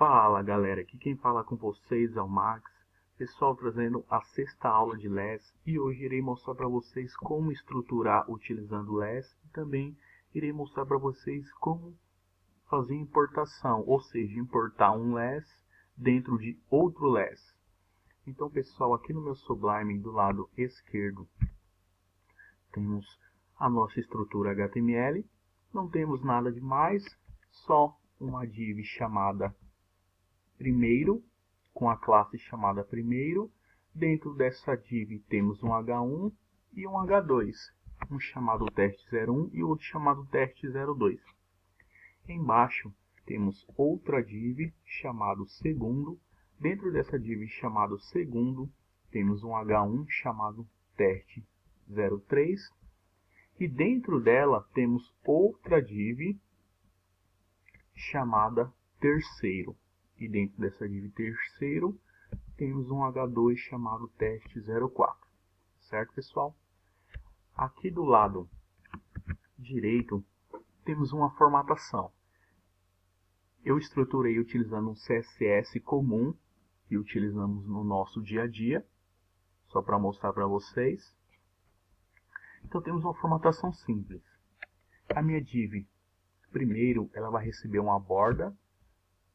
Fala galera, aqui quem fala com vocês é o Max, pessoal, trazendo a sexta aula de LESS e hoje irei mostrar para vocês como estruturar utilizando LESS e também irei mostrar para vocês como fazer importação, ou seja, importar um LESS dentro de outro LESS. Então pessoal, aqui no meu Sublime do lado esquerdo temos a nossa estrutura HTML, não temos nada demais, só uma div chamada primeiro, com a classe chamada primeiro. Dentro dessa div temos um H1 e um H2, um chamado teste01 e outro chamado teste02. Embaixo temos outra div chamado segundo. Dentro dessa div chamado segundo temos um H1 chamado teste03 e dentro dela temos outra div chamada terceiro. E dentro dessa div terceiro, temos um H2 chamado teste04. Certo, pessoal? Aqui do lado direito, temos uma formatação. Eu estruturei utilizando um CSS comum, que utilizamos no nosso dia a dia, só para mostrar para vocês. Então, temos uma formatação simples. A minha div, primeiro, ela vai receber uma borda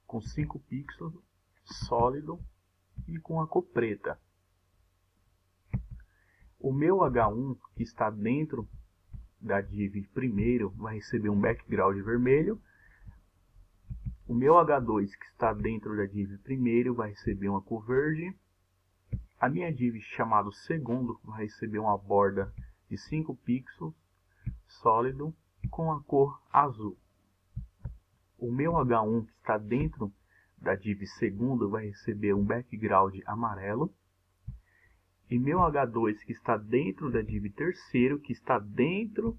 com 5 pixels, sólido e com a cor preta. O meu H1, que está dentro da div primeiro, vai receber um background vermelho. O meu H2, que está dentro da div primeiro, vai receber uma cor verde. A minha div chamado segundo vai receber uma borda de 5 pixels, sólido, com a cor azul. O meu H1 que está dentro da div segundo vai receber um background amarelo. E meu H2 que está dentro da div terceiro, que está dentro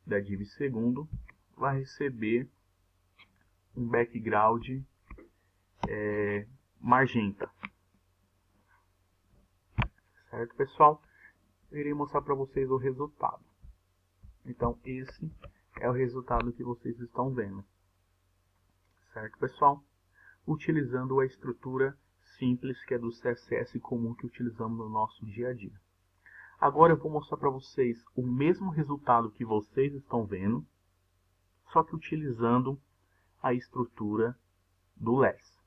da div segundo, vai receber um background magenta. Certo, pessoal? Eu irei mostrar para vocês o resultado. Então, esse é o resultado que vocês estão vendo. Certo, pessoal? Utilizando a estrutura simples que é do CSS comum que utilizamos no nosso dia a dia. Agora eu vou mostrar para vocês o mesmo resultado que vocês estão vendo, só que utilizando a estrutura do LESS.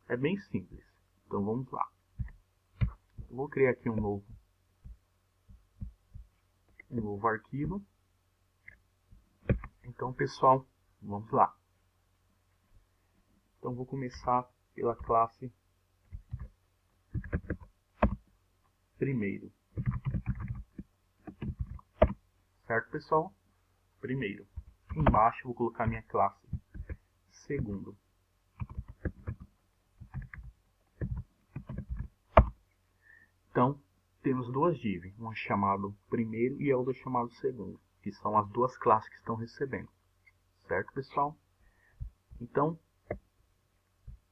É bem simples. Então vamos lá. Eu vou criar aqui um novo arquivo. Então, pessoal, vamos lá. Então vou começar pela classe primeiro. Certo, pessoal? Primeiro. Embaixo vou colocar minha classe segundo. Então, temos duas divs, uma chamada primeiro e a outra chamada segundo, que são as duas classes que estão recebendo. Certo, pessoal? Então,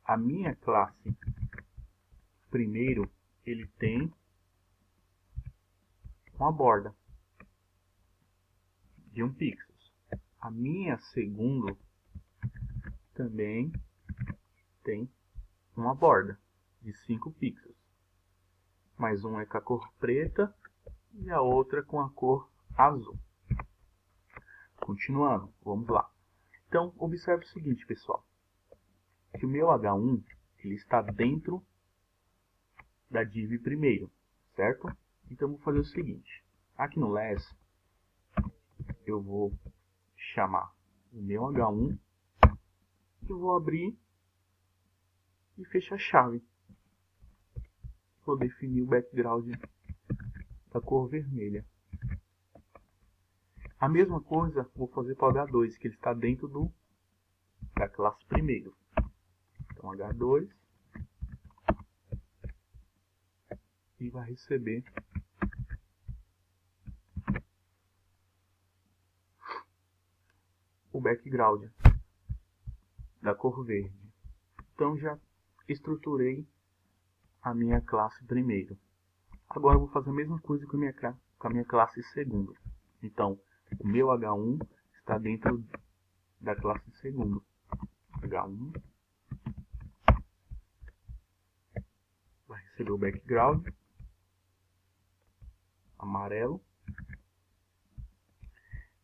a minha classe primeiro, ele tem uma borda de 1 pixel. A minha segundo também tem uma borda de 5 pixels. Mas uma é com a cor preta e a outra com a cor azul. Continuando, vamos lá. Então, observe o seguinte, pessoal. Que o meu H1 ele está dentro da div primeiro, certo? Então, vou fazer o seguinte. Aqui no LESS, eu vou chamar o meu H1, eu vou abrir e fechar a chave. Vou definir o background da cor vermelha. A mesma coisa vou fazer para o H2, que ele está dentro da classe primeiro. Então, H2 e vai receber o background da cor verde. Então, já estruturei a minha classe primeiro. Agora, eu vou fazer a mesma coisa com a minha classe segundo. Então, o meu H1 está dentro da classe segundo. H1 receber o background amarelo.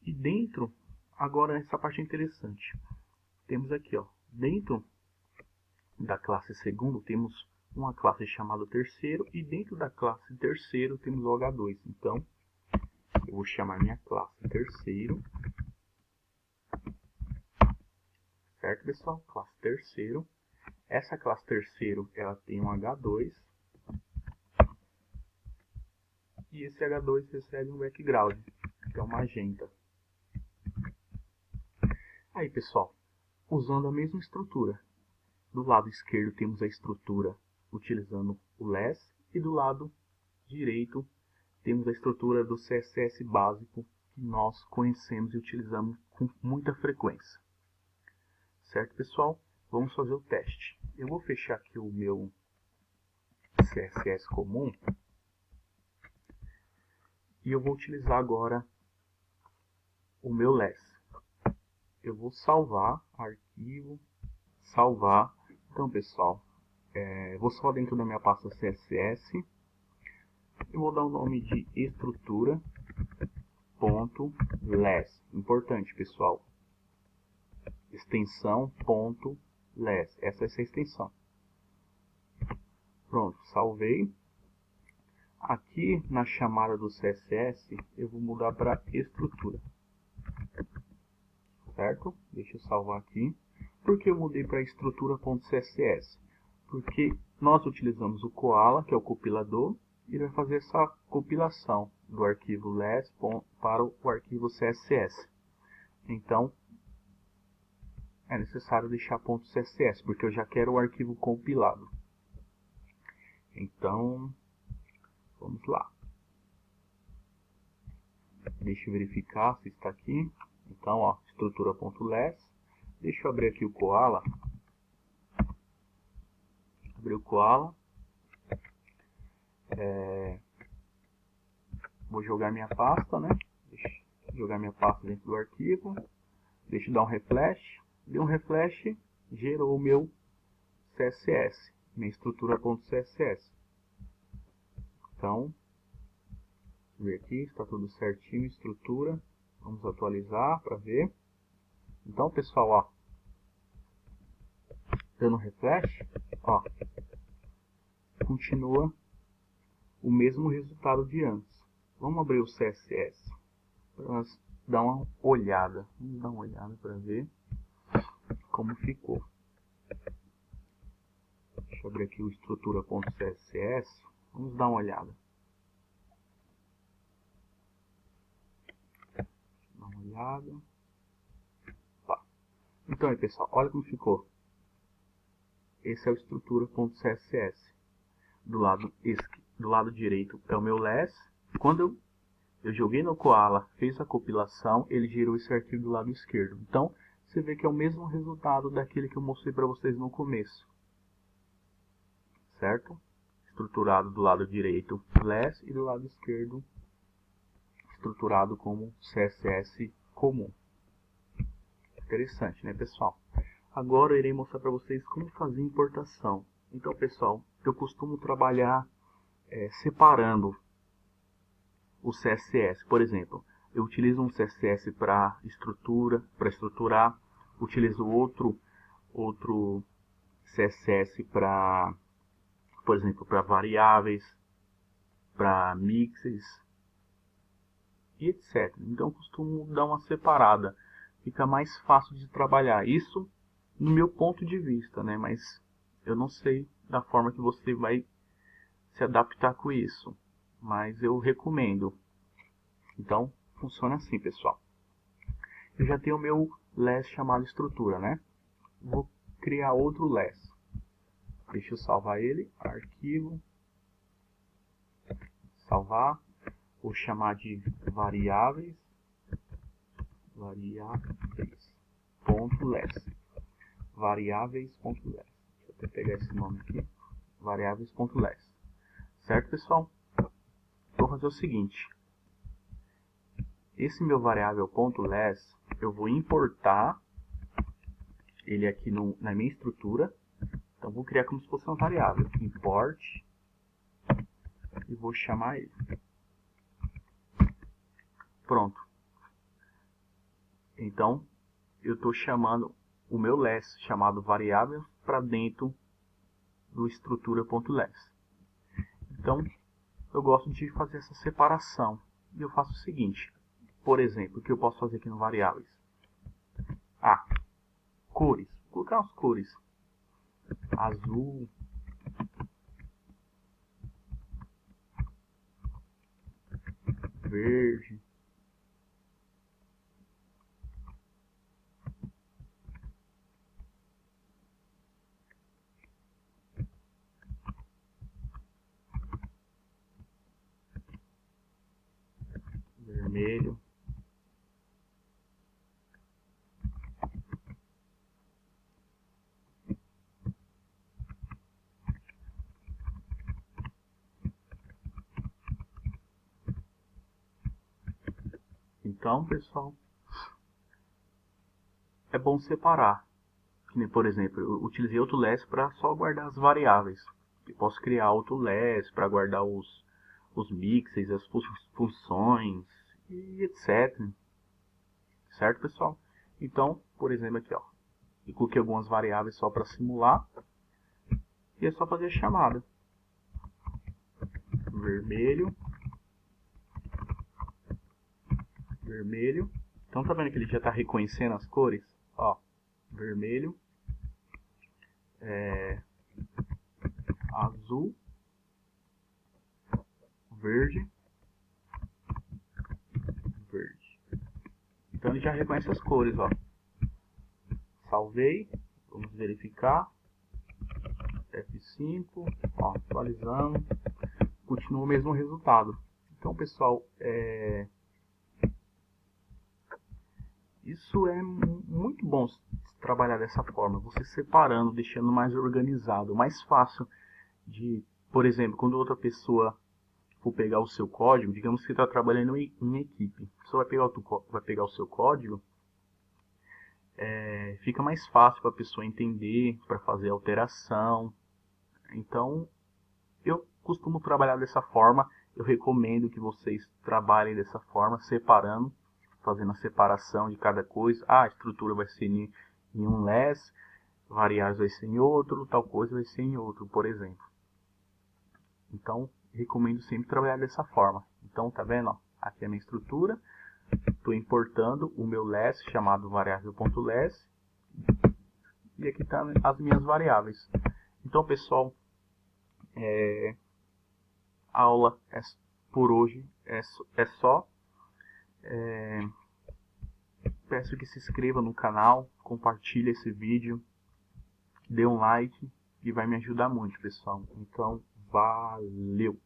E dentro, agora essa parte é interessante. Temos aqui, ó, dentro da classe segundo temos uma classe chamada terceiro, e dentro da classe terceiro temos o H2. Então, eu vou chamar minha classe terceiro, certo, pessoal? Classe terceiro. Essa classe terceiro, ela tem um H2, e esse H2 recebe um background, que é um magenta. Aí, pessoal, usando a mesma estrutura, do lado esquerdo temos a estrutura utilizando o less, e do lado direito temos a estrutura do CSS básico que nós conhecemos e utilizamos com muita frequência. Certo, pessoal? Vamos fazer o teste. Eu vou fechar aqui o meu CSS comum e eu vou utilizar agora o meu less. Eu vou salvar, arquivo, salvar. Então, pessoal, vou só dentro da minha pasta CSS. Eu vou dar o nome de estrutura.less. Importante, pessoal. Extensão.less. Essa é a extensão. Pronto, salvei. Aqui na chamada do CSS, eu vou mudar para estrutura. Certo? Deixa eu salvar aqui. Por que eu mudei para estrutura.css? Porque nós utilizamos o Koala, que é o compilador, e vai fazer essa compilação do arquivo less para o arquivo CSS. Então, é necessário deixar .css, porque eu já quero o arquivo compilado. Então, vamos lá. Deixa eu verificar se está aqui. Então, ó, estrutura.less. Deixa eu abrir aqui o Koala. Abrir o Koala. Vou jogar minha pasta, né? Deixa eu jogar minha pasta dentro do arquivo. Deixa eu dar um refresh. Deu um refresh, gerou o meu CSS, minha estrutura.css. Então, ver aqui, está tudo certinho, estrutura. Vamos atualizar para ver. Então, pessoal, ó, dando refresh, ó, continua o mesmo resultado de antes. Vamos abrir o CSS para nós dar uma olhada. Vamos dar uma olhada para ver como ficou. Deixa eu abrir aqui o estrutura.css. Vamos dar uma olhada. Dá uma olhada. Tá. Então aí, pessoal, olha como ficou. Esse é o estrutura.css. Do lado direito é o meu less. Quando eu joguei no Koala, fez a compilação, ele gerou esse arquivo do lado esquerdo. Então, você vê que é o mesmo resultado daquele que eu mostrei para vocês no começo. Certo? Estruturado do lado direito less e do lado esquerdo estruturado como CSS comum. Interessante, né, pessoal? Agora eu irei mostrar para vocês como fazer importação. Então, pessoal, eu costumo trabalhar separando o CSS. Por exemplo, eu utilizo um CSS para estruturar, utilizo outro CSS para, por exemplo, para variáveis, para mixes e etc. Então eu costumo dar uma separada, fica mais fácil de trabalhar. Isso no meu ponto de vista, né? Mas eu não sei da forma que você vai se adaptar com isso, mas eu recomendo. Então funciona assim, pessoal. Eu já tenho o meu less chamado estrutura, né? Vou criar outro less. Deixa eu salvar ele, arquivo, salvar. Vou chamar de variáveis.less. Variáveis.less. Deixa eu até pegar esse nome aqui. Variáveis.less. Certo, pessoal? Vou fazer o seguinte. Esse meu variável.less, eu vou importar ele aqui na minha estrutura. Então, vou criar como se fosse uma variável. Import e vou chamar ele. Pronto. Então, eu estou chamando o meu less chamado variável para dentro do estrutura.less. Então, eu gosto de fazer essa separação. E eu faço o seguinte, por exemplo, o que eu posso fazer aqui no variáveis? Cores. Vou colocar as cores. Azul. Verde. Vermelho. Então, pessoal, é bom separar. Que nem, por exemplo, eu utilizei outro less para só guardar as variáveis. Eu posso criar outro less para guardar os mixes, as funções e etc. Certo, pessoal? Então, por exemplo, aqui, ó, eu coloquei algumas variáveis só para simular. E é só fazer a chamada. Vermelho. Vermelho. Então tá vendo que ele já está reconhecendo as cores? Ó, vermelho. Azul. Verde. Verde. Então ele já reconhece as cores, ó. Salvei. Vamos verificar. F5. Ó, atualizando. Continua o mesmo resultado. Então, pessoal, isso é muito bom trabalhar dessa forma, você separando, deixando mais organizado, mais fácil de, por exemplo, quando outra pessoa for pegar o seu código, digamos que está trabalhando em equipe, você vai pegar o seu código, fica mais fácil para a pessoa entender, para fazer alteração. Então, eu costumo trabalhar dessa forma, eu recomendo que vocês trabalhem dessa forma, separando, fazendo a separação de cada coisa. A estrutura vai ser em um less, variáveis vai ser em outro, tal coisa vai ser em outro, por exemplo. Então, recomendo sempre trabalhar dessa forma. Então, tá vendo? Ó, aqui é a minha estrutura. Estou importando o meu less, chamado variável.less. E aqui estão as minhas variáveis. Então, pessoal, a aula por hoje é só. Peço que se inscreva no canal, compartilhe esse vídeo, dê um like e vai me ajudar muito, pessoal. Então, valeu!